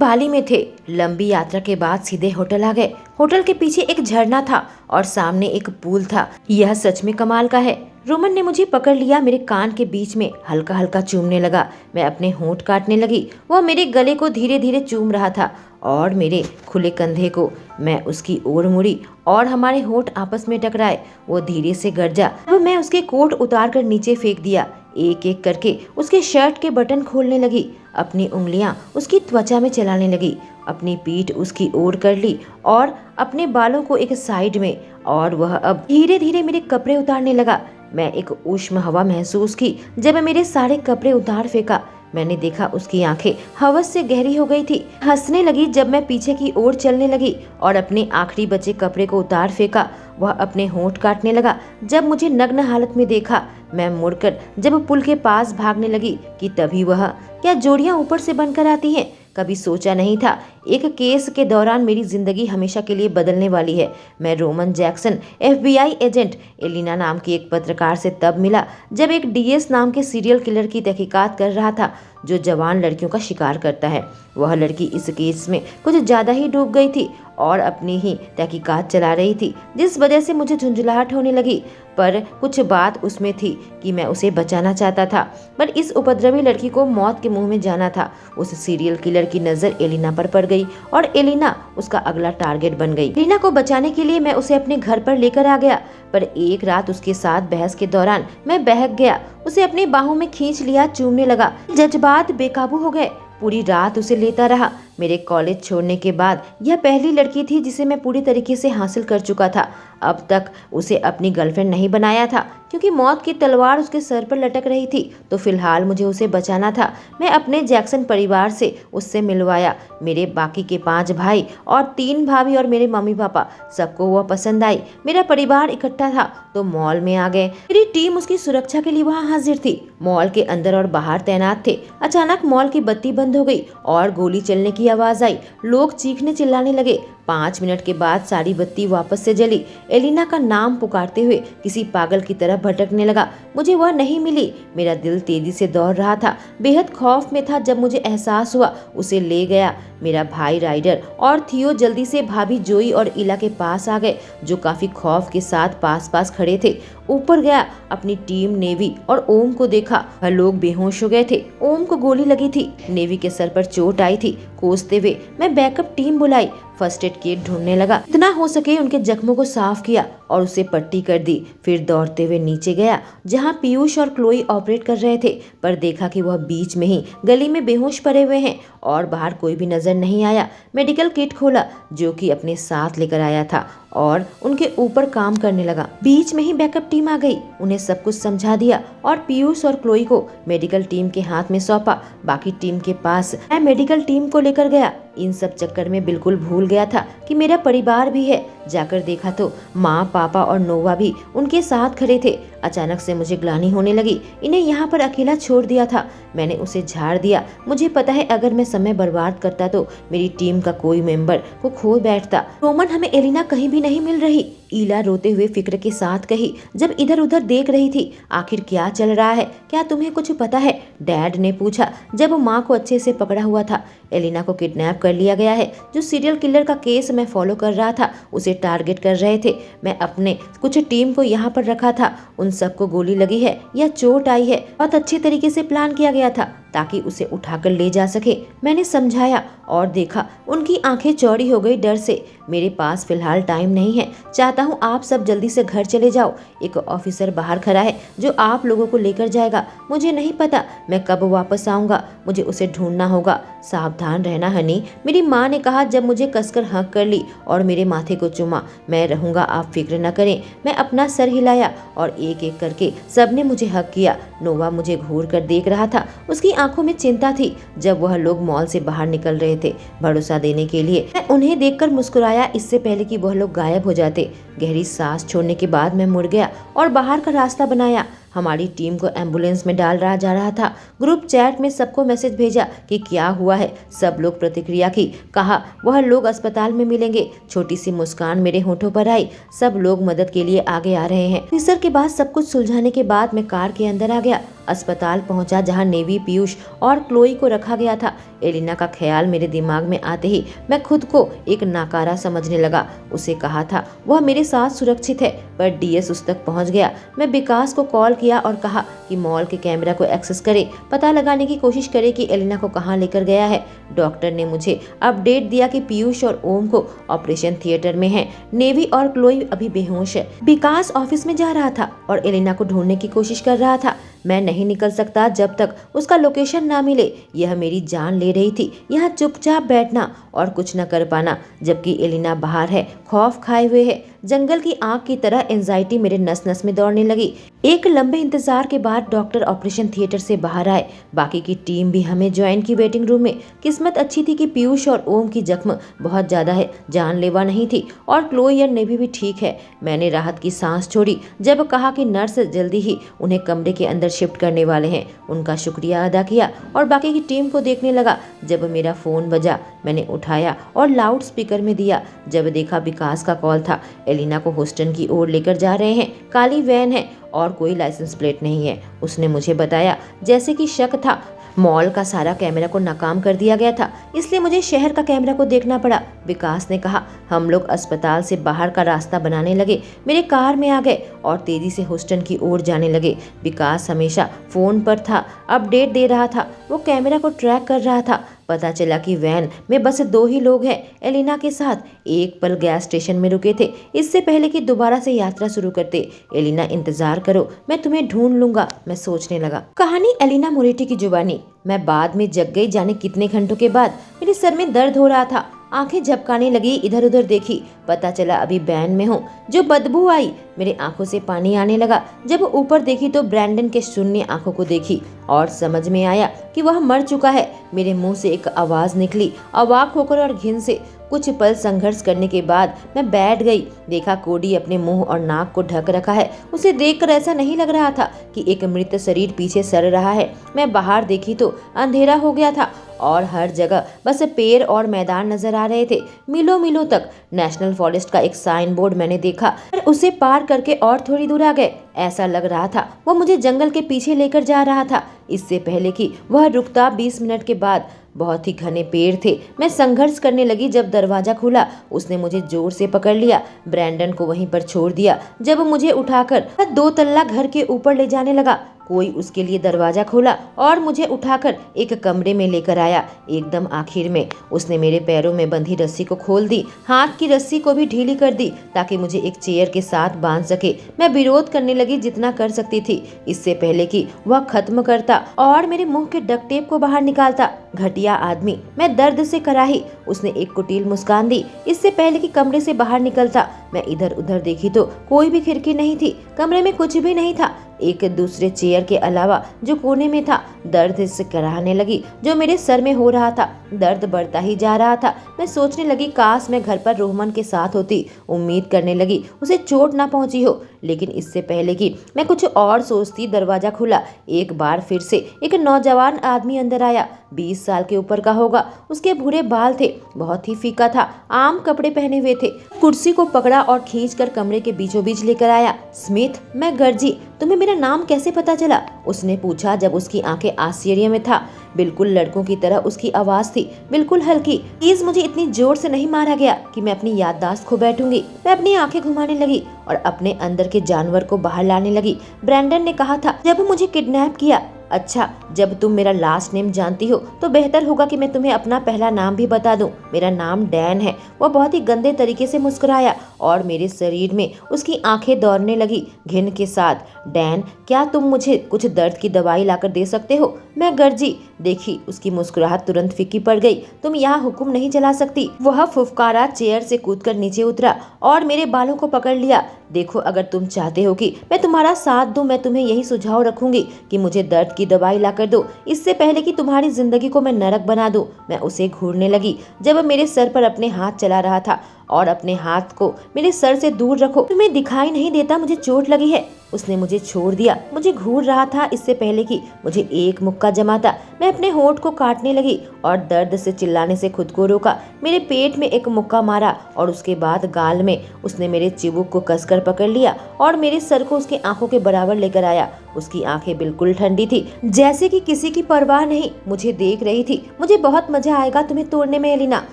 बाली में थे। लंबी यात्रा के बाद सीधे होटल आ गए। होटल के पीछे एक झरना था और सामने एक पूल था। यह सच में कमाल का है। रोमन ने मुझे पकड़ लिया, मेरे कान के बीच में हल्का हल्का चूमने लगा। मैं अपने होंठ काटने लगी। वह मेरे गले को धीरे धीरे चूम रहा था और मेरे खुले कंधे को। मैं उसकी ओर मुड़ी और हमारे होंठ आपस में टकराए। वो धीरे से गरजा। अब मैं उसके कोट उतार कर नीचे फेंक दिया। एक एक करके उसके शर्ट के बटन खोलने लगी। अपनी उंगलियां उसकी त्वचा में चलाने लगी। अपनी पीठ उसकी ओर कर ली और अपने बालों को एक साइड में। और वह अब धीरे धीरे मेरे कपड़े उतारने लगा। मैं एक ऊष्म हवा महसूस की जब मेरे सारे कपड़े उतार फेंका। मैंने देखा उसकी आंखें हवस से गहरी हो गई थी। हंसने लगी जब मैं पीछे की ओर चलने लगी और अपने आखिरी बचे कपड़े को उतार फेंका। वह अपने होंठ काटने लगा जब मुझे नग्न हालत में देखा। मैं मुड़कर जब पुल के पास भागने लगी कि तभी वह, क्या जोड़ियां ऊपर से बनकर आती हैं? कभी सोचा नहीं था एक केस के दौरान मेरी जिंदगी हमेशा के लिए बदलने वाली है। मैं Roman Jackson FBI agent Elena नाम की एक पत्रकार से तब मिला जब एक DS नाम के सीरियल किलर की तहकीकात कर रहा था जो जवान लड़कियों का शिकार करता है। वह लड़की इस केस में कुछ ज्यादा ही डूब गई थी और अपनी ही तहकीकात चला रही थी, जिस वजह से मुझे झुंझलाहट होने लगी। पर कुछ बात उसमें थी कि मैं उसे बचाना चाहता था, पर इस उपद्रवी लड़की को मौत के मुंह में जाना था। उस सीरियल किलर की नजर एलिना पर पड़ गई और एलिना उसका अगला टारगेट बन गई। एलिना को बचाने के लिए मैं उसे अपने घर पर लेकर आ गया, पर एक रात उसके साथ बहस के दौरान मैं बहक गया। उसे अपनी बाहों में खींच लिया, चूमने लगा। जज्बात बेकाबू हो गए। पूरी रात उसे लेता रहा। मेरे कॉलेज छोड़ने के बाद यह पहली लड़की थी जिसे मैं पूरी तरीके से हासिल कर चुका था। अब तक उसे अपनी गर्लफ्रेंड नहीं बनाया था क्योंकि मौत की तलवार उसके सर पर लटक रही थी, तो फिलहाल मुझे उसे बचाना था। मैं अपने जैक्सन परिवार से उससे मिलवाया। मेरे बाकी के 5 भाई और 3 भाभी और मेरे मम्मी पापा, सबको वह पसंद आई। मेरा परिवार इकट्ठा था तो मॉल में आ गए। मेरी टीम उसकी सुरक्षा के लिए वहाँ हाजिर थी। मॉल के अंदर और बाहर तैनात थे। अचानक मॉल की बत्ती बंद हो गई और गोली चलने की आवाज आई। लोग चीखने चिल्लाने लगे। 5 मिनट के बाद सारी बत्ती वापस से जली। एलिना का नाम पुकारते हुए किसी पागल की तरह भटकने लगा। मुझे वह नहीं मिली। मेरा दिल तेजी से दौड़ रहा था। बेहद खौफ में था जब मुझे एहसास हुआ उसे ले गया। मेरा भाई राइडर और थियो जल्दी से भाभी जोई और इला के पास आ गए, जो काफी खौफ के साथ पास पास खड़े थे। ऊपर गया, अपनी टीम नेवी और ओम को देखा। वह लोग बेहोश हो गए थे। ओम को गोली लगी थी। नेवी के सर पर चोट आई थी। कोसते हुए मैं बैकअप टीम बुलाई। फर्स्ट एड किट ढूंढने लगा। इतना हो सके उनके जख्मों को साफ किया और उसे पट्टी कर दी। फिर दौड़ते हुए नीचे गया जहां पीयूष और क्लोई ऑपरेट कर रहे थे, पर देखा कि वह बीच में ही गली में बेहोश पड़े हुए हैं और बाहर कोई भी नजर नहीं आया। मेडिकल किट खोला जो कि अपने साथ लेकर आया था और उनके ऊपर काम करने लगा। बीच में ही बैकअप टीम आ गई। उन्हें सब कुछ समझा दिया और पीयूष और क्लोई को मेडिकल टीम के हाथ में सौंपा। बाकी टीम के पास मैं मेडिकल टीम को लेकर गया। इन सब चक्कर में बिल्कुल भूल गया था कि मेरा परिवार भी है। जाकर देखा तो माँ, पापा और नोवा भी उनके साथ खड़े थे। अचानक से मुझे ग्लानि होने लगी। इन्हें यहाँ पर अकेला छोड़ दिया था। मैंने उसे झाड़ दिया। मुझे पता है अगर मैं समय बर्बाद करता तो मेरी टीम का कोई मेंबर को खो बैठता। रोमन, हमें एलिना कहीं भी नहीं मिल रही, ईला रोते हुए फिक्र के साथ कही जब इधर उधर देख रही थी। आखिर क्या चल रहा है? क्या तुम्हें कुछ पता है? डैड ने पूछा जब माँ को अच्छे से पकड़ा हुआ था। एलिना को किडनैप कर लिया गया है। जो सीरियल किलर का केस मैं फॉलो कर रहा था उसे टारगेट कर रहे थे। मैं अपने कुछ टीम को यहाँ पर रखा था। उन सबको गोली लगी है या चोट आई है। बहुत अच्छे तरीके से प्लान किया गया था ताकि उसे उठाकर ले जा सके। मैंने समझाया और देखा उनकी आंखें चौड़ी हो गई डर से। मेरे पास फिलहाल टाइम नहीं है। चाहता हूँ आप सब जल्दी से घर चले जाओ। एक ऑफिसर बाहर खड़ा है जो आप लोगों को लेकर जाएगा। मुझे नहीं पता मैं कब वापस आऊंगा। मुझे उसे ढूंढना होगा। सावधान रहना हनी, मेरी माँ ने कहा जब मुझे कसकर हक कर ली और मेरे माथे को चूमा। मैं रहूंगा, आप फिक्र न करें। मैं अपना सर हिलाया और एक एक करके सबने मुझे हक किया। नोवा मुझे घूर कर देख रहा था। उसकी आंखों में चिंता थी जब वह लोग मॉल से बाहर निकल रहे थे भरोसा देने के लिए। मैं उन्हें देखकर मुस्कुराया इससे पहले कि वह लोग गायब हो जाते। गहरी सांस छोड़ने के बाद मैं मुड़ गया और बाहर का रास्ता बनाया। हमारी टीम को एम्बुलेंस में डाल रहा जा रहा था। ग्रुप चैट में सबको मैसेज भेजा कि क्या हुआ है। सब लोग प्रतिक्रिया की। कहा वह लोग अस्पताल में मिलेंगे। छोटी सी मुस्कान मेरे होठों पर आई। सब लोग मदद के लिए आगे आ रहे हैं। ऑफिसर के बाद सब कुछ सुलझाने के बाद मैं कार के अंदर आ गया। अस्पताल पहुंचा जहां नेवी, पीयूष और क्लोई को रखा गया था। एलिना का ख्याल मेरे दिमाग में आते ही मैं खुद को एक नाकारा समझने लगा। उसे कहा था वह मेरे साथ सुरक्षित है, पर डीएस उस तक पहुंच गया। मैं विकास को कॉल किया और कहा कि मॉल के कैमरा को एक्सेस करे, पता लगाने की कोशिश करे कि एलिना को कहां लेकर गया है। डॉक्टर ने मुझे अपडेट दिया कि पीयूष और ओम को ऑपरेशन थिएटर में है, नेवी और क्लोई अभी बेहोश है। विकास ऑफिस में जा रहा था और एलिना को ढूंढने की कोशिश कर रहा था। मैं नहीं निकल सकता जब तक उसका लोकेशन ना मिले। यह मेरी जान ले रही थी, यहाँ चुपचाप बैठना और कुछ न कर पाना, जबकि एलिना बाहर है, खौफ खाए हुए है। जंगल की आग की तरह एंजाइटी मेरे नस नस में दौड़ने लगी। एक लंबे इंतजार के बाद डॉक्टर ऑपरेशन थिएटर से बाहर आए। बाकी की टीम भी हमें ज्वाइन की वेटिंग रूम में। किस्मत अच्छी थी कि पीयूष और ओम की जख्म बहुत ज्यादा है, जानलेवा नहीं थी, और क्लोई और नेवी भी ठीक है। मैंने राहत की सांस छोड़ी जब कहा कि नर्स जल्दी ही उन्हें कमरे के अंदर शिफ्ट करने वाले हैं। उनका शुक्रिया अदा किया और बाकी की टीम को देखने लगा। जब मेरा फोन बजा, मैंने उठाया और लाउड स्पीकर में दिया। जब देखा विकास का कॉल था। एलिना को होस्टन की ओर लेकर जा रहे हैं, काली वैन है और कोई लाइसेंस प्लेट नहीं है। उसने मुझे बताया। जैसे कि शक था, मॉल का सारा कैमरा को नाकाम कर दिया गया था, इसलिए मुझे शहर का कैमरा को देखना पड़ा। विकास ने कहा। हम लोग अस्पताल से बाहर का रास्ता बनाने लगे, मेरे कार में आ गए और तेजी से होस्टन की ओर जाने लगे। विकास हमेशा फोन पर था, अपडेट दे रहा था, वो कैमरा को ट्रैक कर रहा था। पता चला कि वैन में बस 2 ही लोग हैं, एलिना के साथ। एक पल गैस स्टेशन में रुके थे, इससे पहले कि दोबारा से यात्रा शुरू करते। एलिना इंतजार करो, मैं तुम्हें ढूंढ लूंगा, मैं सोचने लगा। कहानी एलिना मोरेटी की जुबानी। मैं बाद में जग गई, जाने कितने घंटों के बाद। मेरे सर में दर्द हो रहा था, आंखें झपकाने लगी, इधर उधर देखी, पता चला अभी बैन में हूँ। जो बदबू आई, मेरे आंखों से पानी आने लगा। जब ऊपर देखी तो ब्रैंडन के शून्य आंखों को देखी और समझ में आया कि वह मर चुका है। मेरे मुंह से एक आवाज निकली, अवाक होकर और घिन से। कुछ पल संघर्ष करने के बाद मैं बैठ गई। देखा कोडी अपने मुंह और नाक को ढक रखा है। उसे देखकर ऐसा नहीं लग रहा था कि एक मृत शरीर पीछे सर रहा है। मैं बाहर देखी तो अंधेरा हो गया था और हर जगह बस पेड़ और मैदान नजर आ रहे थे, मीलों मीलों तक। नेशनल फॉरेस्ट का एक साइन बोर्ड मैंने देखा, उसे पार करके और थोड़ी दूर आ गए। ऐसा लग रहा था वो मुझे जंगल के पीछे लेकर जा रहा था। इससे पहले कि वह रुकता, 20 मिनट के बाद बहुत ही घने पेड़ थे। मैं संघर्ष करने लगी। जब दरवाजा खुला, उसने मुझे जोर से पकड़ लिया। ब्रैंडन को वहीं पर छोड़ दिया। जब मुझे उठाकर 2 तल्ला घर के ऊपर ले जाने लगा, कोई उसके लिए दरवाजा खोला और मुझे उठाकर एक कमरे में लेकर आया। एकदम आखिर में उसने मेरे पैरों में बंधी रस्सी को खोल दी, हाथ की रस्सी को भी ढीली कर दी ताकि मुझे एक चेयर के साथ बांध सके। मैं विरोध करने लगी जितना कर सकती थी, इससे पहले कि वह खत्म करता और मेरे मुंह के डक्ट टेप को बाहर निकालता। घटिया आदमी, मैं दर्द से कराही। उसने एक कुटिल मुस्कान दी इससे पहले कि कमरे से बाहर निकलता। मैं इधर उधर देखी तो कोई भी खिड़की नहीं थी, कमरे में कुछ भी नहीं था, एक दूसरे चेयर के अलावा जो कोने में था। दर्द से कराहने लगी जो मेरे सर में हो रहा था। दर्द बढ़ता ही जा रहा था। मैं सोचने लगी काश मैं घर पर रोहमन के साथ होती। उम्मीद करने लगी उसे चोट ना पहुंची हो। लेकिन इससे पहले कि मैं कुछ और सोचती, दरवाजा खुला। एक बार फिर से एक नौजवान आदमी अंदर आया। 20 साल के ऊपर का होगा। उसके भूरे बाल थे, बहुत ही फीका था, आम कपड़े पहने हुए थे। कुर्सी को पकड़ा और खींचकर कमरे के बीचों बीच लेकर आया। स्मिथ, मैं गर्जी, तुम्हें मेरा नाम कैसे पता चला? उसने पूछा जब उसकी आंखें आश्चर्य में था। बिल्कुल लड़कों की तरह उसकी आवाज थी, बिल्कुल हल्की। प्लीज, मुझे इतनी जोर से नहीं मारा गया कि मैं अपनी याददाश्त खो बैठूंगी। मैं अपनी आंखें घुमाने लगी और अपने अंदर के जानवर को बाहर लाने लगी। ब्रैंडन ने कहा था जब मुझे किडनैप किया। अच्छा, जब तुम मेरा लास्ट नेम जानती हो तो बेहतर होगा कि मैं तुम्हें अपना पहला नाम भी बता दूं। मेरा नाम डैन है। वह बहुत ही गंदे तरीके से मुस्कुराया और मेरे शरीर में उसकी आंखें दौड़ने लगी घिन के साथ। डैन, क्या तुम मुझे कुछ दर्द की दवाई लाकर दे सकते हो? मैं गर्जी। देखी, उसकी मुस्कुराहट तुरंत फीकी पड़ गई। तुम यहाँ हुक्म नहीं चला सकती। वह फुफकारा, चेयर से कूदकर नीचे उतरा और मेरे बालों को पकड़ लिया। देखो, अगर तुम चाहते हो कि मैं तुम्हारा साथ दूं, मैं तुम्हें यही सुझाव रखूंगी कि मुझे दर्द की दवाई लाकर दो, इससे पहले कि तुम्हारी जिंदगी को मैं नरक बना दूं। मैं उसे घूरने लगी जब मेरे सर पर अपने हाथ चला रहा था और अपने हाथ को मेरे सर से दूर रखो। तुम्हें दिखाई नहीं देता मुझे चोट लगी है? उसने मुझे छोड़ दिया। मुझे घूर रहा था इससे पहले कि मुझे एक मुक्का जमा था। मैं अपने होंठ को काटने लगी और दर्द से चिल्लाने से खुद को रोका। मेरे पेट में एक मुक्का मारा और उसके बाद गाल में। उसने मेरे चिबुक को कसकर पकड़ लिया और मेरे सर को उसकी आंखों के बराबर लेकर आया। उसकी आंखें बिल्कुल ठंडी थी, जैसे कि किसी की परवाह नहीं मुझे देख रही थी। मुझे बहुत मजा आएगा तुम्हें तोड़ने में एलिना।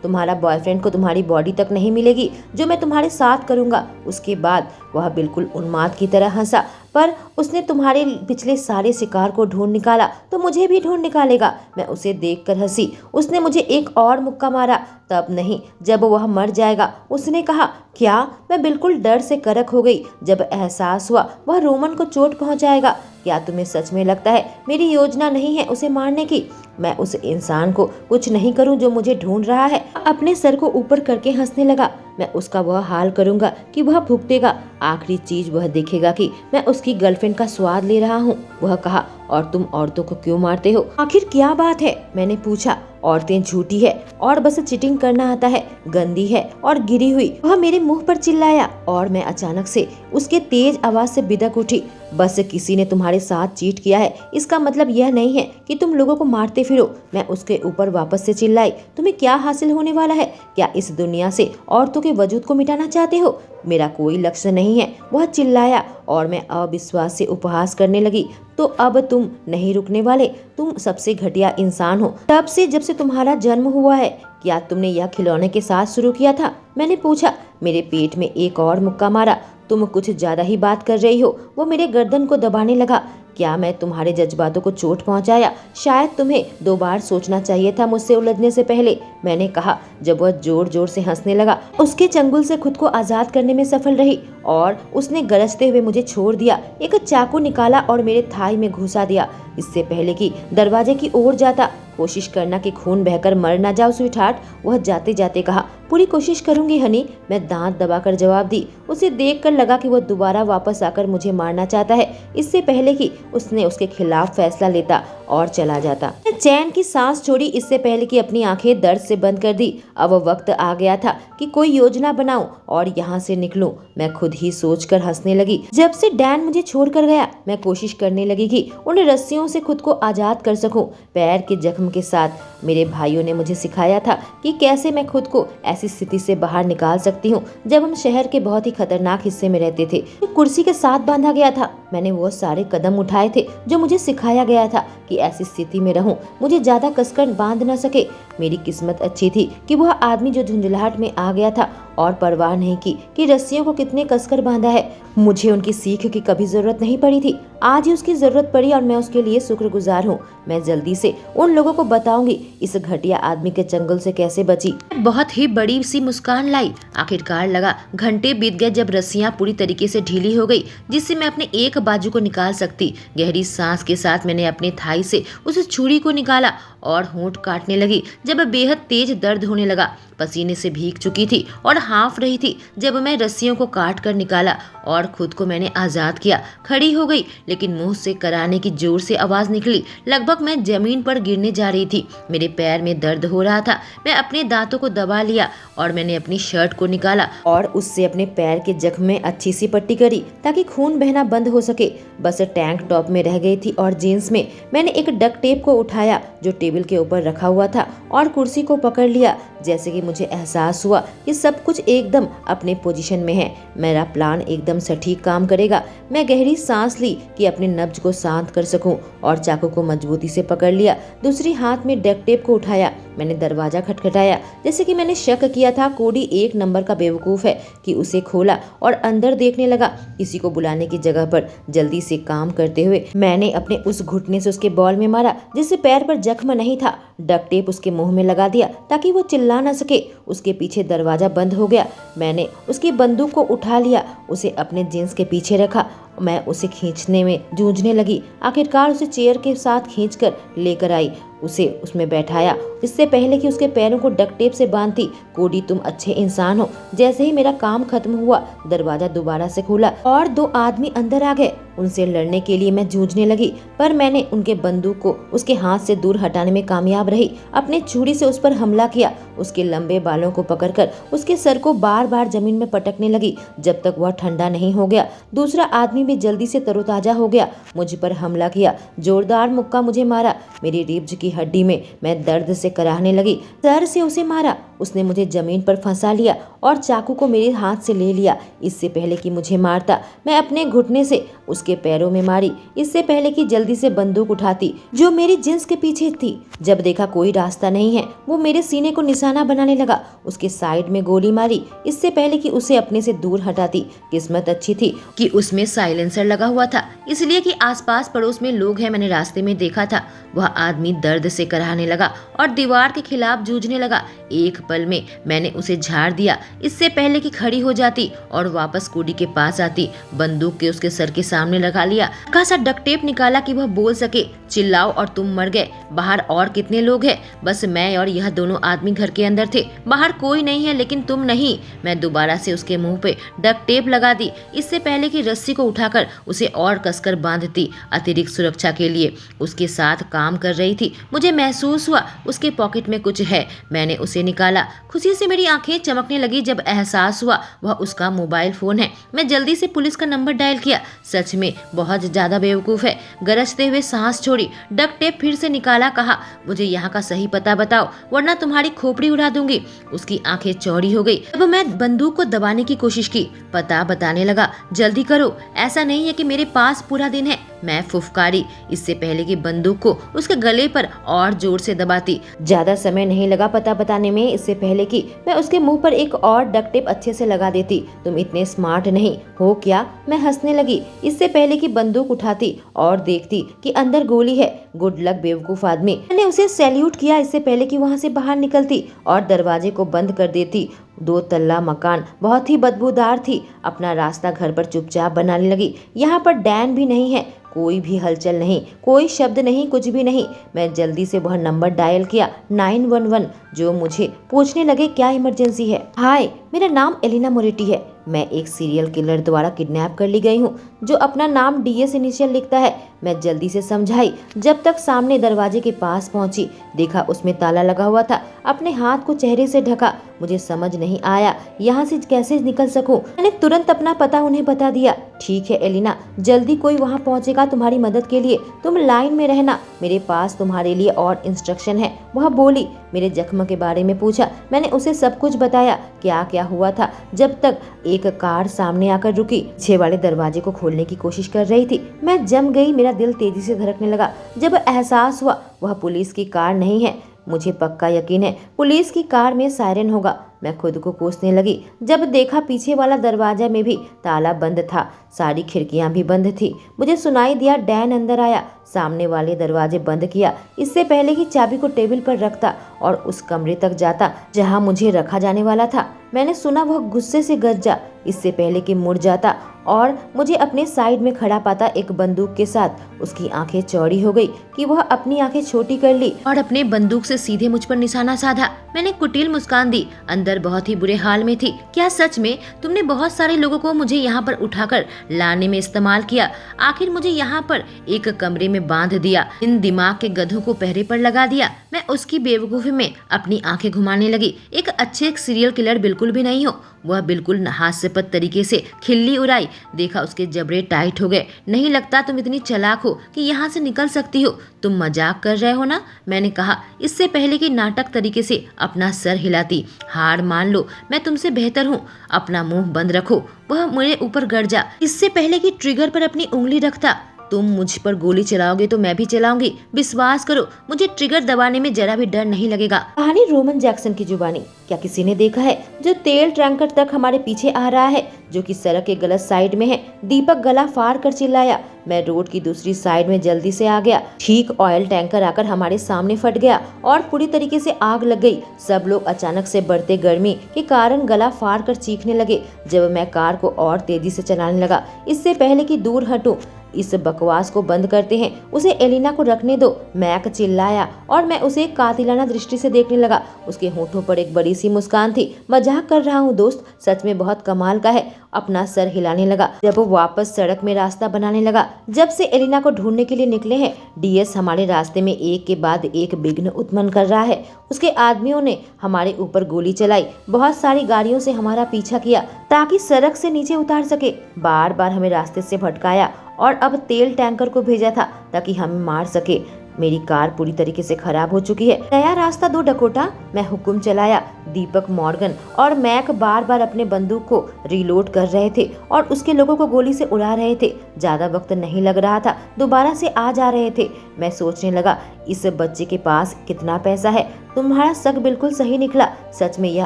तुम्हारा बॉयफ्रेंड को तुम्हारी बॉडी तक नहीं मिलेगी जो मैं तुम्हारे साथ करूंगा। उसके बाद वह बिल्कुल उन्माद की तरह हंसा। पर उसने तुम्हारे पिछले सारे शिकार को ढूंढ निकाला तो मुझे भी ढूंढ निकालेगा। मैं उसे देखकर हंसी। उसने मुझे एक और मुक्का मारा, तब नहीं जब वह मर जाएगा। उसने कहा। क्या? मैं बिल्कुल डर से करक हो गई जब एहसास हुआ वह रोमन को चोट पहुंचाएगा। क्या तुम्हें सच में लगता है मेरी योजना नहीं है उसे मारने की? मैं उस इंसान को कुछ नहीं करूं जो मुझे ढूंढ रहा है। अपने सर को ऊपर करके हंसने लगा। मैं उसका वह हाल करूंगा कि वह भुगतेगा। आखिरी चीज वह देखेगा कि मैं उसकी गर्लफ्रेंड का स्वाद ले रहा हूँ। वह कहा। और तुम औरतों को क्यों मारते हो? आखिर क्या बात है? मैंने पूछा। औरतें झूठी है और बस चीटिंग करना आता है, गंदी है और गिरी हुई। वह मेरे मुंह पर चिल्लाया और मैं अचानक से उसके तेज आवाज से बिदक उठी। बस किसी ने तुम्हारे साथ चीट किया है, इसका मतलब यह नहीं है कि तुम लोगों को मारते फिरो। मैं उसके ऊपर वापस से चिल्लाई। तुम्हें क्या हासिल होने वाला है? क्या इस दुनिया से औरतों के वजूद को मिटाना चाहते हो? मेरा कोई लक्ष्य नहीं है, वह चिल्लाया और मैं अविश्वास से उपहास करने लगी। तो अब तुम नहीं रुकने वाले? तुम सबसे घटिया इंसान हो तब से जब से तुम्हारा जन्म हुआ है। क्या तुमने यह खिलौने के साथ शुरू किया था? मैंने पूछा। मेरे पेट में एक और मुक्का मारा। तुम कुछ ज्यादा ही बात कर रही हो। वो मेरे गर्दन को दबाने लगा। क्या मैं तुम्हारे जज्बातों को चोट पहुंचाया? शायद तुम्हें 2 बार सोचना चाहिए था मुझसे उलझने से पहले, मैंने कहा जब वह जोर जोर से हंसने लगा। उसके चंगुल से खुद को आजाद करने में सफल रही और उसने गरजते हुए मुझे छोड़ दिया। एक चाकू निकाला और मेरे थाई में घुसा दिया। इससे पहले कि दरवाजे की ओर जाता, कोशिश करना कि खून बहकर मर ना जाओ स्वीटहार्ट, वह जाते जाते कहा। पूरी कोशिश करूंगी हनी, मैं दांत दबाकर जवाब दी। उसे देखकर लगा कि वह दोबारा वापस आकर मुझे मारना चाहता है, इससे पहले कि उसने उसके खिलाफ फैसला लेता और चला जाता। मैं चैन की सांस छोड़ी इससे पहले कि अपनी आंखें दर्द से बंद कर दी। अब वक्त आ गया था कि कोई योजना बनाऊं और यहाँ से निकलूं। मैं खुद ही सोचकर हंसने लगी। जब से डैन मुझे छोड़कर गया, मैं कोशिश करने लगी कि उन रस्सियों से खुद को आजाद कर सकूं। पैर के जख्म के साथ मेरे भाइयों ने मुझे सिखाया था कि कैसे मैं खुद को ऐसी स्थिति से बाहर निकाल सकती हूँ जब हम शहर के बहुत ही खतरनाक हिस्से में रहते थे। कुर्सी के साथ बांधा गया था। मैंने वो सारे कदम उठाए थे जो मुझे सिखाया गया था कि ऐसी स्थिति में रहूं, मुझे ज्यादा कसकर बांध न सके। मेरी किस्मत अच्छी थी कि वह आदमी जो झुंझलाहट में आ गया था और परवाह नहीं की कि रस्सियों को कितने कसकर बांधा है। मुझे उनकी सीख की कभी जरूरत नहीं पड़ी थी, आज ही उसकी जरूरत पड़ी और मैं उसके लिए शुक्रगुजार हूँ। मैं जल्दी से उन लोगों को बताऊंगी इस घटिया आदमी के चंगुल से कैसे बची। बहुत ही बड़ी सी मुस्कान लाई। आखिरकार लगा घंटे बीत गए जब रस्सियां पूरी तरीके से ढीली हो गई जिससे मैं अपने एक बाजू को निकाल सकती। गहरी सांस के साथ मैंने अपने थाई से उस छुरी को निकाला और होंठ काटने लगी जब बेहद तेज दर्द होने लगा। पसीने से भीग चुकी थी और हाँफ रही थी जब मैं रस्सियों को काट कर निकाला और खुद को मैंने आजाद किया। खड़ी हो गई लेकिन मुंह से कराने की जोर से आवाज निकली। लगभग मैं जमीन पर गिरने जा रही थी। मेरे पैर में दर्द हो रहा था। मैं अपने दांतों को दबा लिया और मैंने अपनी शर्ट को निकाला और उससे अपने पैर के जख्म में अच्छी सी पट्टी करी ताकि खून बहना बंद हो सके। बस टैंक टॉप में रह गई थी और जीन्स में। मैंने एक डक टेप को उठाया जो टेबल के ऊपर रखा हुआ था और कुर्सी को पकड़ लिया। जैसे कि मुझे एहसास हुआ कि सब कुछ एकदम अपने पोजीशन में है, मेरा प्लान एकदम सटीक काम करेगा। मैं गहरी सांस ली कि अपने नब्ज को शांत कर सकूं और चाकू को मजबूती से पकड़ लिया। दूसरी हाथ में डक टेप को उठाया। मैंने दरवाजा खटखटाया जैसे कि मैंने शक किया था। कोडी 1 नंबर का बेवकूफ है कि उसे खोला और अंदर देखने लगा। किसी को बुलाने की जगह पर जल्दी से काम करते हुए मैंने अपने उस घुटने से उसके बॉल में मारा जिससे पैर पर जख्म नहीं था। डक टेप उसके मुंह में लगा दिया ताकि वो चिल्ला न सके। उसके पीछे दरवाजा बंद हो गया। मैंने उसकी बंदूक को उठा लिया, उसे अपने जींस के पीछे रखा मैं उसे खींचने में जूझने लगी। आखिरकार उसे चेयर के साथ खींचकर लेकर आई, उसे उसमें बैठाया। इससे पहले कि उसके पैरों को डक्ट टेप से बांधती, कोडी तुम अच्छे इंसान हो। जैसे ही मेरा काम खत्म हुआ, दरवाजा दोबारा से खुला और 2 आदमी अंदर आ गए। उनसे लड़ने के लिए मैं जूझने लगी, पर मैंने उनके बंदूक को उसके हाथ से दूर हटाने में कामयाब रही। अपने छुरी से उस पर हमला किया। उसके लंबे बालों को पकड़कर उसके सर को बार बार जमीन में पटकने लगी जब तक वह ठंडा नहीं हो गया। दूसरा आदमी भी जल्दी से तरोताजा हो गया, मुझ पर हमला किया। जोरदार मुक्का मुझे मारा। मेरी रिब्ज की हड्डी में मैं दर्द से कराहने लगी। सर से उसे मारा। उसने मुझे जमीन पर फंसा लिया और चाकू को मेरे हाथ से ले लिया। इससे पहले कि मुझे मारता, मैं अपने घुटने से उसके पैरों में मारी। इससे पहले कि जल्दी से बंदूक उठाती जो मेरी जींस के पीछे थी। जब देखा कोई रास्ता नहीं है, वो मेरे सीने को निशाना बनाने लगा। उसके साइड में गोली मारी इससे पहले कि उसे अपने से दूर हटाती। किस्मत अच्छी थी कि उसमें साइलेंसर लगा हुआ था, इसलिए कि आसपास पड़ोस में लोग हैं। मैंने रास्ते में देखा था। वह आदमी दर्द से कराहने लगा और दीवार के खिलाफ जूझने लगा। एक पल में मैंने उसे झाड़ दिया इससे पहले कि खड़ी हो जाती और वापस कोडी के पास आती। बंदूक के उसके सर के सामने लगा लिया। खासा डक्ट टेप निकाला कि वह बोल सके, चिल्लाओ और तुम मर गए। बाहर और कितने लोग हैं? बस मैं और यह दोनों आदमी घर के अंदर थे। बाहर कोई नहीं है, लेकिन तुम नहीं। मैं दोबारा से उसके मुंह पे डक्ट टेप लगा दी इससे पहले कि रस्सी को उठाकर उसे और कसकर बांधती। अतिरिक्त सुरक्षा के लिए उसके साथ काम कर रही थी। मुझे महसूस हुआ उसके पॉकेट में कुछ है। मैंने उसे निकाला। खुशी से मेरी आंखें चमकने लगी जब एहसास हुआ वह उसका मोबाइल फोन है। मैं जल्दी से पुलिस का नंबर डायल किया। सच में बहुत ज्यादा बेवकूफ है। गरजते हुए सांस छोड़ी। डक्ट टेप फिर से निकाला। कहा, मुझे यहाँ का सही पता बताओ वरना तुम्हारी खोपड़ी उड़ा दूंगी। उसकी आंखें चौड़ी हो गई। तब मैं बंदूक को दबाने की कोशिश की। पता बताने लगा, जल्दी करो, ऐसा नहीं है कि मेरे पास पूरा दिन है। मैं फुफकारी इससे पहले कि बंदूक को उसके गले पर और जोर से दबाती। ज्यादा समय नहीं लगा पता बताने में, इससे पहले कि मैं उसके मुंह पर एक और डक्ट टेप अच्छे से लगा देती। तुम इतने स्मार्ट नहीं हो क्या? मैं हंसने लगी इससे पहले कि बंदूक उठाती और देखती कि अंदर गोली है। गुड लक बेवकूफ आदमी। मैंने उसे सैल्यूट किया इससे पहले कि वहां से बाहर निकलती और दरवाजे को बंद कर देती। 2 तल्ला मकान बहुत ही बदबूदार थी। अपना रास्ता घर पर चुपचाप बनाने लगी। यहाँ पर डैन भी नहीं है, कोई भी हलचल नहीं, कोई शब्द नहीं, कुछ भी नहीं। मैं जल्दी से वह नंबर डायल किया, 911, जो मुझे पूछने लगे क्या इमरजेंसी है। हाय, मेरा नाम एलिना मोरेटी है। मैं एक सीरियल किलर द्वारा किडनैप कर ली गई हूँ जो अपना नाम डीएस इनिशियल लिखता है। मैं जल्दी से समझाई जब तक सामने दरवाजे के पास पहुंची। देखा उसमें ताला लगा हुआ था। अपने हाथ को चेहरे से ढका। मुझे समझ नहीं आया यहाँ से कैसे निकल सकूं। मैंने तुरंत अपना पता उन्हें बता दिया। ठीक है एलिना, जल्दी कोई वहाँ पहुँचेगा तुम्हारी मदद के लिए। तुम लाइन में रहना, मेरे पास तुम्हारे लिए और इंस्ट्रक्शन है। वह बोली। मेरे जख्म के बारे में पूछा। मैंने उसे सब कुछ बताया, क्या क्या हुआ था, जब तक एक कार सामने आकर रुकी। पीछे वाले दरवाजे को खोलने की कोशिश कर रही थी। मैं जम गई। मेरा दिल तेजी से धड़कने लगा जब एहसास हुआ वह पुलिस की कार नहीं है। मुझे पक्का यकीन है पुलिस की कार में सायरन होगा। मैं खुद को कोसने लगी जब देखा पीछे वाला दरवाजा में भी ताला बंद था। सारी खिड़कियां भी बंद थी। मुझे सुनाई दिया डैन अंदर आया। सामने वाले दरवाजे बंद किया इससे पहले कि चाबी को टेबल पर रखता और उस कमरे तक जाता जहां मुझे रखा जाने वाला था। मैंने सुना वह गुस्से से गरजा इससे पहले कि मुड़ जाता और मुझे अपने साइड में खड़ा पाता एक बंदूक के साथ। उसकी आंखें चौड़ी हो गई कि वह अपनी आंखें छोटी कर ली और अपने बंदूक से सीधे मुझ पर निशाना साधा। मैंने कुटिल मुस्कान दी। अंदर बहुत ही बुरे हाल में थी। क्या सच में तुमने बहुत सारे लोगों को मुझे यहाँ पर उठाकर लाने में इस्तेमाल किया? आखिर मुझे यहाँ पर एक कमरे में बांध दिया, इन दिमाग के गधों को पहरे पर लगा दिया। मैं उसकी बेवकूफी में अपनी आंखें घुमाने लगी। एक अच्छे सीरियल किलर बिल्कुल भी नहीं हो। वह बिल्कुल हास्यास्पद तरीके से खिल्ली उड़ाई। देखा उसके जबड़े टाइट हो गए। नहीं लगता तुम इतनी चालाक हो कि यहाँ से निकल सकती हो। तुम मजाक कर रहे हो ना? मैंने कहा इससे पहले कि नाटक तरीके से अपना सर हिलाती। हार मान लो, मैं तुमसे बेहतर हूँ। अपना मुंह बंद रखो। वह मेरे ऊपर गरजा इससे पहले कि ट्रिगर पर अपनी उंगली रखता। तुम मुझ पर गोली चलाओगे तो मैं भी चलाऊंगी, विश्वास करो, मुझे ट्रिगर दबाने में जरा भी डर नहीं लगेगा। कहानी रोमन जैक्सन की जुबानी। क्या किसी ने देखा है जो तेल टैंकर तक हमारे पीछे आ रहा है, जो कि सड़क के गलत साइड में है? दीपक गला फाड़ कर चिल्लाया। मैं रोड की दूसरी साइड में जल्दी से आ गया। ठीक ऑयल टैंकर आकर हमारे सामने फट गया और पूरी तरीके से आग लग गई। सब लोग अचानक से बढ़ते गर्मी के कारण गला फाड़ कर चीखने लगे। जब मैं कार को और तेजी से चलाने लगा, इससे पहले कि दूर हटूं, इस बकवास को बंद करते हैं, उसे एलिना को रखने दो, मैक चिल्लाया और मैं उसे कातिलाना दृष्टि से देखने लगा। उसके होठों पर एक बड़ी सी मुस्कान थी। मजाक कर रहा हूँ दोस्त, सच में बहुत कमाल का है। अपना सर हिलाने लगा जब वो वापस सड़क में रास्ता बनाने लगा। जब से एलिना को ढूंढने के लिए निकले हैं, डीएस हमारे रास्ते में एक के बाद एक विघ्न उत्पन्न कर रहा है। उसके आदमियों ने हमारे ऊपर गोली चलाई, बहुत सारी गाड़ियों से हमारा पीछा किया ताकि सड़क से नीचे उतार सके। बार बार हमें रास्ते से भटकाया और अब तेल टैंकर को भेजा था ताकि हमें मार सके। मेरी कार पूरी तरीके से खराब हो चुकी है। नया रास्ता दो डकोटा, मैं हुक्म चलाया। दीपक, मॉर्गन और मैक बार बार अपने बंदूक को रीलोड कर रहे थे और उसके लोगों को गोली से उड़ा रहे थे। ज्यादा वक्त नहीं लग रहा था, दोबारा से आ जा रहे थे। मैं सोचने लगा, इस बच्चे के पास कितना पैसा है। तुम्हारा शक बिल्कुल सही निकला, सच में यह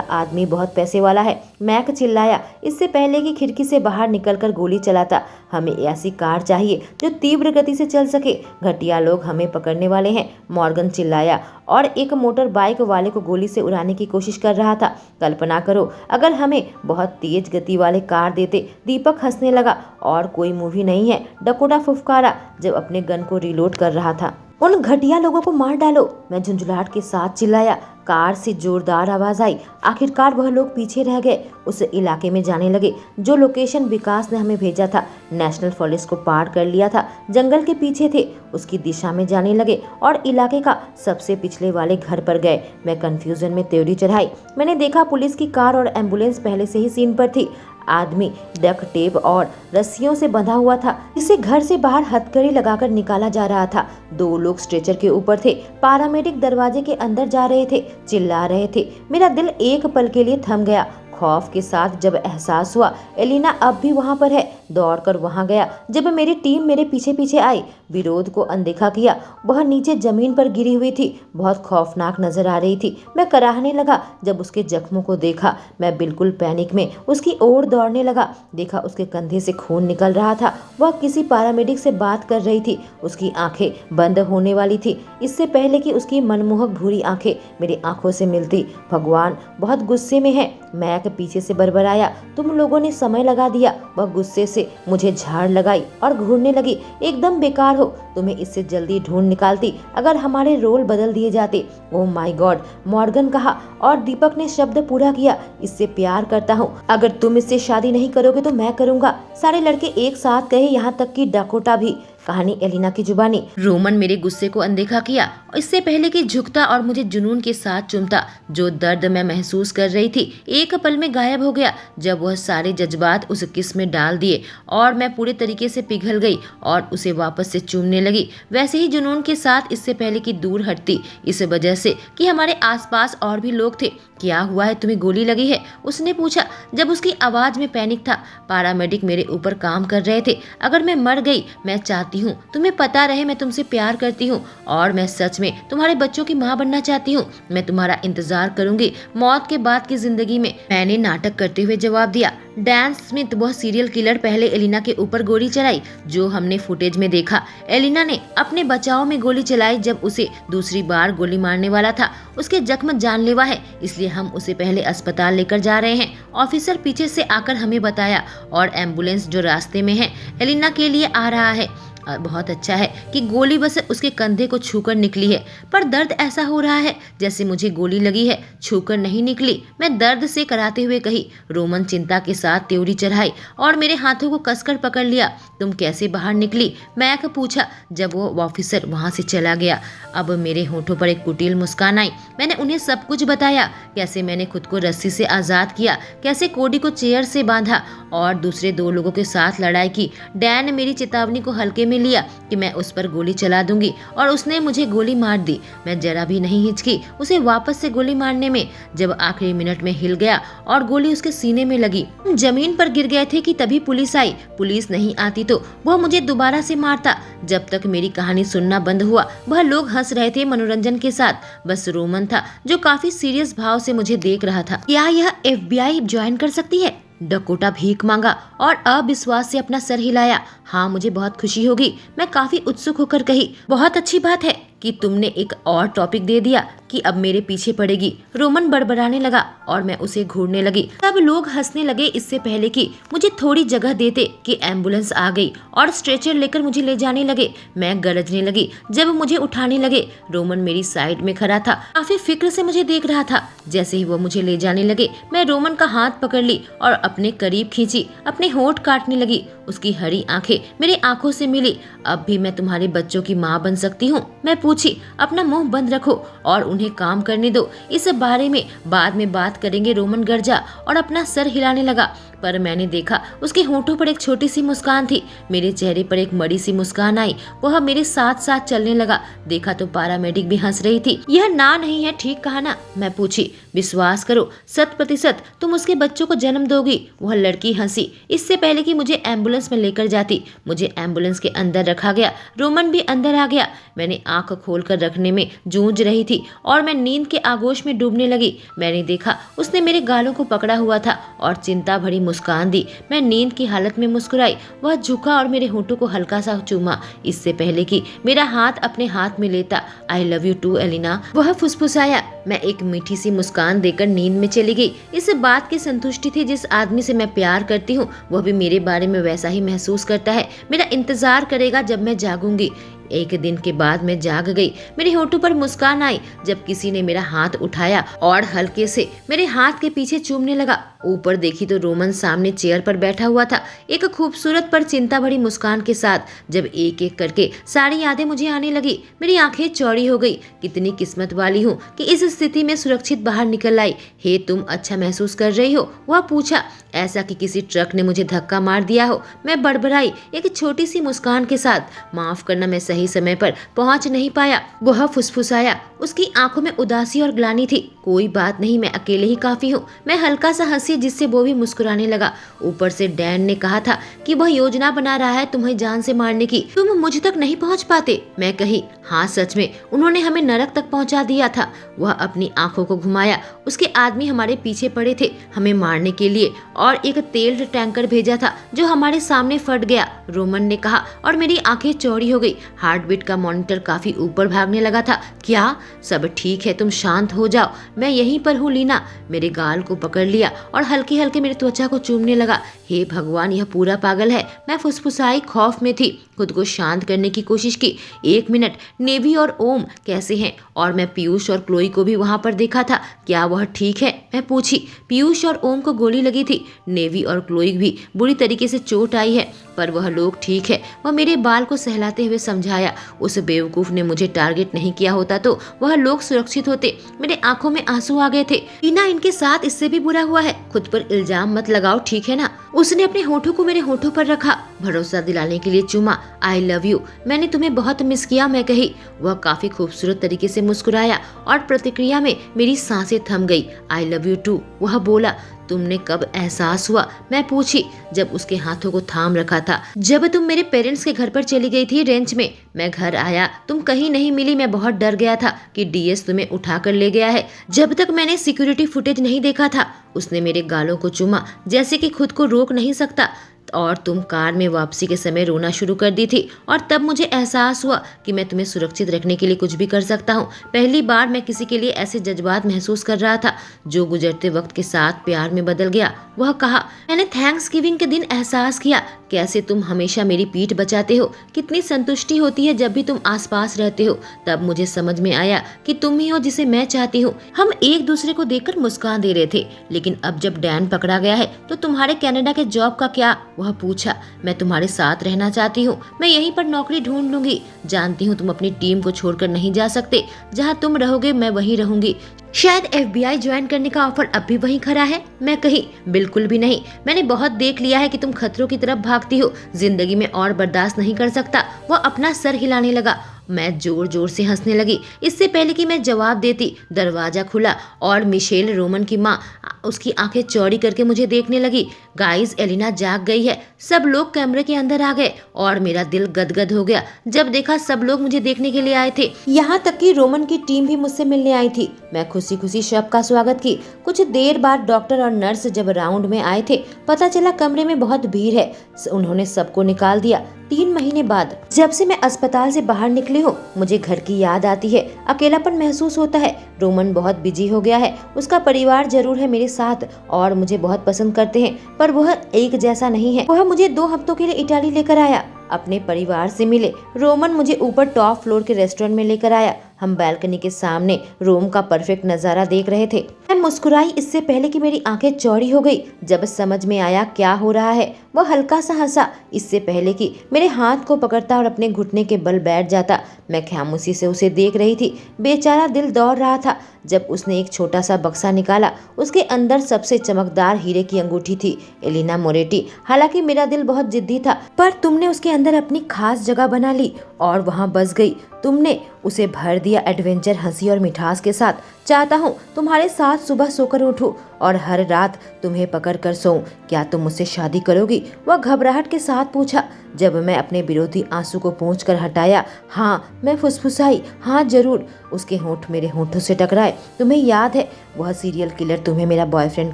आदमी बहुत पैसे वाला है। मैक चिल्लाया इससे पहले कि खिड़की से बाहर निकलकर गोली चलाता। हमें ऐसी कार चाहिए जो तीव्र गति से चल सके। घटिया लोग हमें पकड़ने वाले हैं, मॉर्गन चिल्लाया और एक मोटर बाइक वाले को गोली से उड़ाने की कोशिश कर रहा था। कल्पना करो अगर हमें बहुत तेज गति वाले कार देते। दीपक हंसने लगा। और कोई मूवी नहीं है, डकोटा फुफकारा जब अपने गन को रीलोड कर रहा था। उन घटिया लोगों को मार डालो, मैं झुंझुलाहट के साथ चिल्लाया। कार से जोरदार आवाज आई। आखिरकार वह लोग पीछे रह गए, उस इलाके में जाने लगे जो लोकेशन विकास ने हमें भेजा था। नेशनल फॉरेस्ट को पार कर लिया था, जंगल के पीछे थे, उसकी दिशा में जाने लगे और इलाके का सबसे पिछले वाले घर पर गए। मैं कंफ्यूजन में त्योरी चढ़ाई। मैंने देखा पुलिस की कार और एम्बुलेंस पहले से ही सीन पर थी। आदमी डक टेप और रस्सियों से बंधा हुआ था, इसे घर से बाहर हथकड़ी लगाकर निकाला जा रहा था। 2 लोग स्ट्रेचर के ऊपर थे। पैरामेडिक दरवाजे के अंदर जा रहे थे, चिल्ला रहे थे। मेरा दिल एक पल के लिए थम गया। खौफ के साथ जब एहसास हुआ एलिना अब भी वहां पर है, दौड़कर वहां गया। जब मेरी टीम मेरे पीछे पीछे आई, विरोध को अनदेखा किया। वह नीचे जमीन पर गिरी हुई थी, बहुत खौफनाक नजर आ रही थी। मैं कराहने लगा जब उसके जख्मों को देखा। मैं बिल्कुल पैनिक में उसकी ओर दौड़ने लगा। देखा उसके कंधे से खून निकल रहा था। वह किसी पैरामेडिक से बात कर रही थी। उसकी आंखें बंद होने वाली थी इससे पहले कि उसकी मनमोहक भूरी आंखें मेरी आंखों से मिलती। भगवान, बहुत गुस्से में है, मैक पीछे से बड़बड़ाया। तुम लोगों ने समय लगा दिया। वह गुस्से से मुझे झाड़ लगाई और घूरने लगी। एकदम बेकार हो, तुम्हें इससे जल्दी ढूंढ निकालती अगर हमारे रोल बदल दिए जाते। ओह माय गॉड, मॉर्गन कहा और दीपक ने शब्द पूरा किया। इससे प्यार करता हूँ, अगर तुम इससे शादी नहीं करोगे तो मैं करूंगा। सारे लड़के एक साथ कहे, यहाँ तक कि डकोटा भी। कहानी एलिना की जुबानी। रोमन मेरे गुस्से को अनदेखा किया इससे पहले कि झुकता और मुझे जुनून के साथ चूमता। जो दर्द मैं महसूस कर रही थी एक पल में गायब हो गया जब वह सारे जज्बात उस किस में डाल दिए और मैं पूरे तरीके से पिघल गई और उसे वापस से चूमने लगी, वैसे ही जुनून के साथ, इससे पहले कि दूर हटती, इस वजह से कि हमारे आसपास और भी लोग थे। क्या हुआ है, तुम्हें गोली लगी है? उसने पूछा जब उसकी आवाज में पैनिक था। पैरामेडिक मेरे ऊपर काम कर रहे थे। अगर मैं मर गई, मैं चाहती हूँ तुम्हें पता रहे मैं तुमसे प्यार करती हूँ और मैं सच में तुम्हारे बच्चों की माँ बनना चाहती हूँ। मैं तुम्हारा इंतजार करूंगी मौत के बाद की जिंदगी में, मैंने नाटक करते हुए जवाब दिया। डैन स्मिथ, वह सीरियल किलर, पहले एलिना के ऊपर गोली चलाई जो हमने फुटेज में देखा। एलिना ने अपने बचाव में गोली चलाई जब उसे दूसरी बार गोली मारने वाला था। उसके जख्म जानलेवा है, इसलिए हम उसे पहले अस्पताल लेकर जा रहे हैं। ऑफिसर पीछे से आकर हमें बताया और एम्बुलेंस जो रास्ते में है एलिना के लिए आ रहा है। बहुत अच्छा है कि गोली बस उसके कंधे को छूकर निकली है, पर दर्द ऐसा हो रहा है जैसे मुझे गोली लगी है, छूकर नहीं निकली, मैं दर्द से कराते हुए कही। रोमन चिंता के साथ त्योरी चढ़ाई और मेरे हाथों को कसकर पकड़ लिया। तुम कैसे बाहर निकली? मैक पूछा जब वो ऑफिसर वहां से चला गया। अब मेरे होठों पर एक कुटिल मुस्कान आई। मैंने उन्हें सब कुछ बताया कैसे मैंने खुद को रस्सी से आजाद किया, कैसे कोडी को चेयर से बांधा और दूसरे 2 लोगों के साथ लड़ाई की। डैन ने मेरी चेतावनी को हल्के में लिया कि मैं उस पर गोली चला दूंगी और उसने मुझे गोली मार दी। मैं जरा भी नहीं हिचकी उसे वापस से गोली मारने में। जब आखिरी मिनट में हिल गया और गोली उसके सीने में लगी, जमीन पर गिर गए थे कि तभी पुलिस आई। पुलिस नहीं आती तो वह मुझे दोबारा से मारता। जब तक मेरी कहानी सुनना बंद हुआ वह लोग हंस रहे थे मनोरंजन के साथ। बस रोमन था जो काफी सीरियस भाव से मुझे देख रहा था। क्या यह FBI ज्वाइन कर सकती है? डकोटा भीख मांगा और अविश्वास से अपना सर हिलाया। हाँ, मुझे बहुत खुशी होगी। मैं काफी उत्सुक होकर कही, बहुत अच्छी बात है कि तुमने एक और टॉपिक दे दिया कि अब मेरे पीछे पड़ेगी। रोमन बड़बड़ाने लगा और मैं उसे घूरने लगी। तब लोग हंसने लगे इससे पहले कि मुझे थोड़ी जगह देते कि एम्बुलेंस आ गई और स्ट्रेचर लेकर मुझे ले जाने लगे। मैं गरजने लगी जब मुझे उठाने लगे। रोमन मेरी साइड में खड़ा था, काफी फिक्र से मुझे देख रहा था। जैसे ही वो मुझे ले जाने लगे मैं रोमन का हाथ पकड़ ली और अपने करीब खींची, अपने होंठ काटने लगी। उसकी हरी आंखें मेरी आंखों से मिली। अब भी मैं तुम्हारे बच्चों की माँ बन सकती हूँ? मैं पूछी। अपना मुंह बंद रखो और उन्हें काम करने दो, इस बारे में बाद में बात करेंगे। रोमन गरजा और अपना सर हिलाने लगा, पर मैंने देखा उसके होंठों पर एक छोटी सी मुस्कान थी। मेरे चेहरे पर एक बड़ी सी मुस्कान आई। वह मेरे साथ साथ चलने लगा। देखा तो पैरामेडिक भी हंस रही थी। यह ना नहीं है, ठीक कहा ना? मैं पूछी। विश्वास करो 100% तुम उसके बच्चों को जन्म दोगी। वह लड़की हंसी। इससे पहले कि मुझे एम्बुलेंस में लेकर जाती, मुझे एम्बुलेंस के अंदर रखा गया। रोमन भी अंदर आ गया। मैंने आंख खोलकर रखने में जूझ रही थी और मैं नींद के आगोश में डूबने लगी। मैंने देखा उसने मेरे गालों को पकड़ा हुआ था और चिंता भरी मुस्कान दी। मैं नींद की हालत में मुस्कुराई। वह झुका और मेरे होठों को हल्का सा चूमा, इससे पहले कि मेरा हाथ अपने हाथ में लेता। I love you too Elena, वह फुसफुसाया। मैं एक मीठी सी मुस्कान देकर नींद में चली गई। इस बात की संतुष्टि थी जिस आदमी से मैं प्यार करती हूँ वह भी मेरे बारे में वैसा ही महसूस करता है, मेरा इंतजार करेगा जब मैं जागूंगी। एक दिन के बाद मैं जाग गई। मेरे होठों पर मुस्कान आई जब किसी ने मेरा हाथ उठाया और हल्के से मेरे हाथ के पीछे चूमने लगा। ऊपर देखी तो रोमन सामने चेयर पर बैठा हुआ था, एक खूबसूरत पर चिंता भरी मुस्कान के साथ। जब एक एक करके सारी यादें मुझे आने लगी, मेरी आंखें चौड़ी हो गई। कितनी किस्मत वाली हूँ कि इस स्थिति में सुरक्षित बाहर निकल आई। हे, तुम अच्छा महसूस कर रही हो? वह पूछा, ऐसा कि किसी ट्रक ने मुझे धक्का मार दिया हो। मैं बड़बड़ाई एक छोटी सी मुस्कान के साथ। माफ करना, मैं सही समय पर पहुंच नहीं पाया। वह फुसफुसाया। उसकी आंखों में उदासी और ग्लानि थी। कोई बात नहीं, मैं अकेले ही काफी हूँ। मैं हल्का सा हंसी जिससे वो भी मुस्कुराने लगा। ऊपर से डैन ने कहा था कि वह योजना बना रहा है तुम्हें जान से मारने की। तुम मुझ तक नहीं पहुँच पाते? मैं कही, हाँ सच में, उन्होंने हमें नरक तक पहुँचा दिया था। वह अपनी आंखों को घुमाया। उसके आदमी हमारे पीछे पड़े थे हमें मारने के लिए और एक तेल टैंकर भेजा था जो हमारे सामने फट गया, रोमन ने कहा और मेरी आंखें चौड़ी हो गई। हार्ट बीट का मॉनिटर काफी ऊपर भागने लगा था। क्या? सब ठीक है, तुम शांत हो जाओ, मैं यहीं पर हूँ लीना। मेरे गाल को पकड़ लिया और हल्के हल्के मेरी त्वचा को चूमने लगा। हे भगवान, यह पूरा पागल है। मैं फुसफुसाई, खौफ में थी। खुद को शांत करने की कोशिश की। 1 मिनट, नेवी और ओम कैसे हैं? और मैं पीयूष और क्लोई को भी वहां पर देखा था, क्या वह ठीक है? मैं पूछी। पीयूष और ओम को गोली लगी थी, नेवी और क्लोई भी बुरी तरीके से चोट आई है, पर वह लोग ठीक है। वह मेरे बाल को सहलाते हुए समझाया। उस बेवकूफ ने मुझे टारगेट नहीं किया होता तो वह लोग सुरक्षित होते। मेरे आंखों में आंसू आ गए थे। टीना, इनके साथ इससे भी बुरा हुआ है। खुद पर इल्जाम मत लगाओ, ठीक है ना? उसने अपने होठों को मेरे होठों पर रखा, भरोसा दिलाने के लिए चूमा। आई लव यू, मैंने तुम्हें बहुत मिस किया, मैं कही। वह काफी खूबसूरत तरीके से मुस्कुराया और प्रतिक्रिया में मेरी सांसें थम गई। आई लव यू टू, वह बोला। तुमने कब एहसास हुआ? मैं पूछी। जब उसके हाथों को थाम रखा था। जब तुम मेरे पेरेंट्स के घर पर चली गई थी रेंच में। मैं घर आया, तुम कहीं नहीं मिली। मैं बहुत डर गया था कि डीएस तुम्हें उठा कर ले गया है। जब तक मैंने सिक्योरिटी फुटेज नहीं देखा था। उसने मेरे गालों को चूमा जैसे कि खुद को रोक नहीं सकता। और तुम कार में वापसी के समय रोना शुरू कर दी थी और तब मुझे एहसास हुआ कि मैं तुम्हें सुरक्षित रखने के लिए कुछ भी कर सकता हूँ। पहली बार मैं किसी के लिए ऐसे जज्बात महसूस कर रहा था जो गुजरते वक्त के साथ प्यार में बदल गया। वह कहा, मैंने थैंक्सगिविंग के दिन एहसास किया कैसे तुम हमेशा मेरी पीठ बचाते हो। कितनी संतुष्टि होती है जब भी तुम आसपास रहते हो। तब मुझे समझ में आया कि तुम ही हो जिसे मैं चाहती हूँ। हम एक दूसरे को देखकर मुस्कान दे रहे थे। लेकिन अब जब डैन पकड़ा गया है तो तुम्हारे कनाडा के जॉब का क्या? वह पूछा। मैं तुम्हारे साथ रहना चाहती हूँ। मैं यहीं पर नौकरी ढूंढ लूंगी। जानती हूँ तुम अपनी टीम को छोड़कर नहीं जा सकते। जहाँ तुम रहोगे मैं वहीं रहूंगी। शायद FBI ज्वाइन करने का ऑफर अब भी वहीं खड़ा है। मैं कही, बिल्कुल भी नहीं, मैंने बहुत देख लिया है कि तुम खतरों की तरफ भागती हो, जिंदगी में और बर्दाश्त नहीं कर सकता। वो अपना सर हिलाने लगा। मैं जोर जोर से हंसने लगी। इससे पहले कि मैं जवाब देती, दरवाजा खुला और मिशेल, रोमन की माँ, उसकी आंखें चौड़ी करके मुझे देखने लगी। गाइस, एलिना जाग गई है। सब लोग कमरे के अंदर आ गए और मेरा दिल गदगद हो गया जब देखा सब लोग मुझे देखने के लिए आए थे। यहाँ तक कि रोमन की टीम भी मुझसे मिलने आई थी। मैं खुशी खुशी सबका स्वागत की। कुछ देर बाद डॉक्टर और नर्स जब राउंड में आए थे, पता चला कमरे में बहुत भीड़ है। उन्होंने सबको निकाल दिया। 3 महीने बाद जब से मैं अस्पताल से बाहर निकली हूँ, मुझे घर की याद आती है, अकेलापन महसूस होता है। रोमन बहुत बिजी हो गया है। उसका परिवार जरूर है मेरे साथ और मुझे बहुत पसंद करते हैं, पर वह एक जैसा नहीं है। वह मुझे 2 हफ्तों के लिए इटाली लेकर आया, अपने परिवार से मिले। रोमन मुझे ऊपर टॉप फ्लोर के रेस्टोरेंट में लेकर आया। हम बालकनी के सामने रोम का परफेक्ट नजारा देख रहे थे। मैं मुस्कुराई इससे पहले कि मेरी आंखें चौड़ी हो गई। जब समझ में आया क्या हो रहा है, वह हल्का सा हंसा, इससे पहले कि मेरे हाथ को पकड़ता और अपने घुटने के बल बैठ जाता। मैं खामोशी से उसे देख रही थी। बेचारा दिल दौड़ रहा था। जब उसने एक छोटा सा बक्सा निकाला, उसके अंदर सबसे चमकदार हीरे की अंगूठी थी। Elena Moretti. हालांकि मेरा दिल बहुत जिद्दी था, पर तुमने उसके अंदर अपनी खास जगह बना ली और वहां बस गई। तुमने उसे भर दिया एडवेंचर, हंसी और मिठास के साथ। चाहता हूँ तुम्हारे साथ सुबह सोकर उठूं और हर रात तुम्हें पकड़ कर सोऊं। क्या तुम मुझसे शादी करोगी? वह घबराहट के साथ पूछा। जब मैं अपने विरोधी आंसू को पोंछ कर हटाया, हाँ, मैं फुसफुसाई, हाँ जरूर। उसके होंठ मेरे होंठों से टकराए। तुम्हें याद है वह सीरियल किलर तुम्हें मेरा बॉयफ्रेंड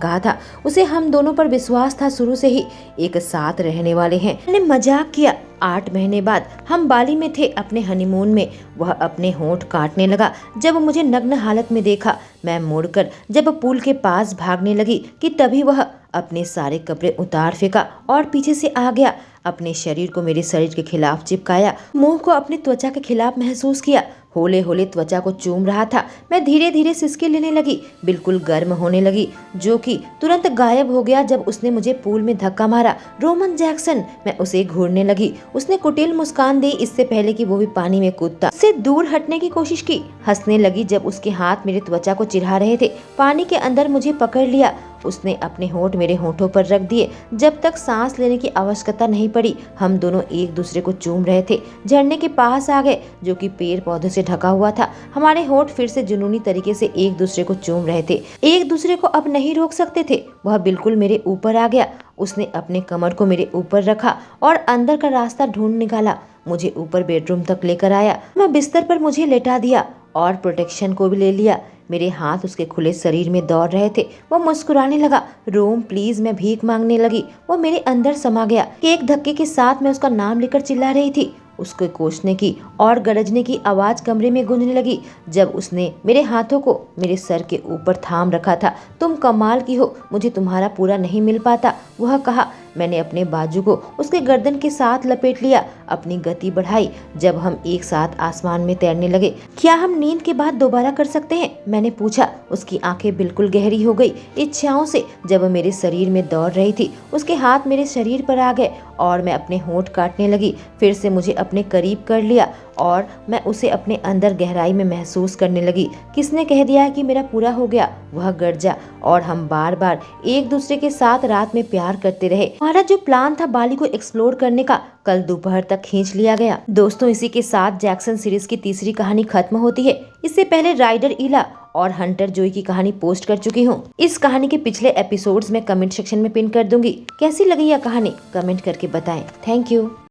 कहा था? उसे हम दोनों पर विश्वास था शुरू से ही, एक साथ रहने वाले हैं। मैंने मजाक किया। 8 महीने बाद हम बाली में थे, अपने हनीमून में। वह अपने होंठ काटने लगा जब मुझे नग्न हालत में देखा। मैं मुड़कर जब पूल के पास भागने लगी कि तभी वह अपने सारे कपड़े उतार फेंका और पीछे से आ गया। अपने शरीर को मेरे शरीर के खिलाफ चिपकाया, मुंह को अपनी त्वचा के खिलाफ महसूस किया। होले होले त्वचा को चूम रहा था। मैं धीरे धीरे सिसके लेने लगी, बिल्कुल गर्म होने लगी, जो कि तुरंत गायब हो गया जब उसने मुझे पूल में धक्का मारा। रोमन जैक्सन, मैं उसे घूरने लगी। उसने कुटिल मुस्कान दी, इससे पहले कि वो भी पानी में कूदता। उससे दूर हटने की कोशिश की। हंसने लगी जब उसके हाथ मेरे त्वचा को चिढ़ा रहे थे। पानी के अंदर मुझे पकड़ लिया। उसने अपने होंठ मेरे होंठों पर रख दिए। जब तक सांस लेने की आवश्यकता नहीं पड़ी, हम दोनों एक दूसरे को चूम रहे थे। झरने के पास आ गए, जो कि पेड़ पौधों से ढका हुआ था। हमारे होंठ फिर से जुनूनी तरीके से एक दूसरे को चूम रहे थे। एक दूसरे को अब नहीं रोक सकते थे। वह बिल्कुल मेरे ऊपर आ गया। उसने अपने कमर को मेरे ऊपर रखा और अंदर का रास्ता ढूंढ निकाला। मुझे ऊपर बेडरूम तक लेकर आया। मैं बिस्तर पर मुझे लेटा दिया और प्रोटेक्शन को भी ले लिया। मेरे हाथ उसके खुले शरीर में दौड़ रहे थे। वो मुस्कुराने लगा। रोम प्लीज, मैं भीख मांगने लगी। वो मेरे अंदर समा गया। एक धक्के के साथ मैं उसका नाम लेकर चिल्ला रही थी। उसके कोसने की और गरजने की आवाज कमरे में गूंजने लगी जब उसने मेरे हाथों को मेरे सर के ऊपर थाम रखा था। तुम कमाल की हो, मुझे तुम्हारा पूरा नहीं मिल पाता, वह कहा। मैंने अपने बाजू को उसके गर्दन के साथ लपेट लिया, अपनी गति बढ़ाई। जब हम एक साथ आसमान में तैरने लगे। क्या हम नींद के बाद दोबारा कर सकते हैं? मैंने पूछा। उसकी आंखें बिल्कुल गहरी हो गई इच्छाओं से। जब मेरे शरीर में दौड़ रही थी, उसके हाथ मेरे शरीर पर आ गए और मैं अपने होंठ काटने लगी। फिर से मुझे अपने करीब कर लिया और मैं उसे अपने अंदर गहराई में महसूस करने लगी। किसने कह दिया कि मेरा पूरा हो गया? वह गर्जा और हम बार बार एक दूसरे के साथ रात में प्यार करते रहे। हमारा जो प्लान था बाली को एक्सप्लोर करने का, कल दोपहर तक खींच लिया गया। दोस्तों, इसी के साथ जैक्सन सीरीज की तीसरी कहानी खत्म होती है। इससे पहले राइडर इला और हंटर जोई की कहानी पोस्ट कर चुकी हूँ। इस कहानी के पिछले एपिसोड्स में कमेंट सेक्शन में पिन कर दूंगी। कैसी लगी यह कहानी कमेंट करके बताएं। Thank you.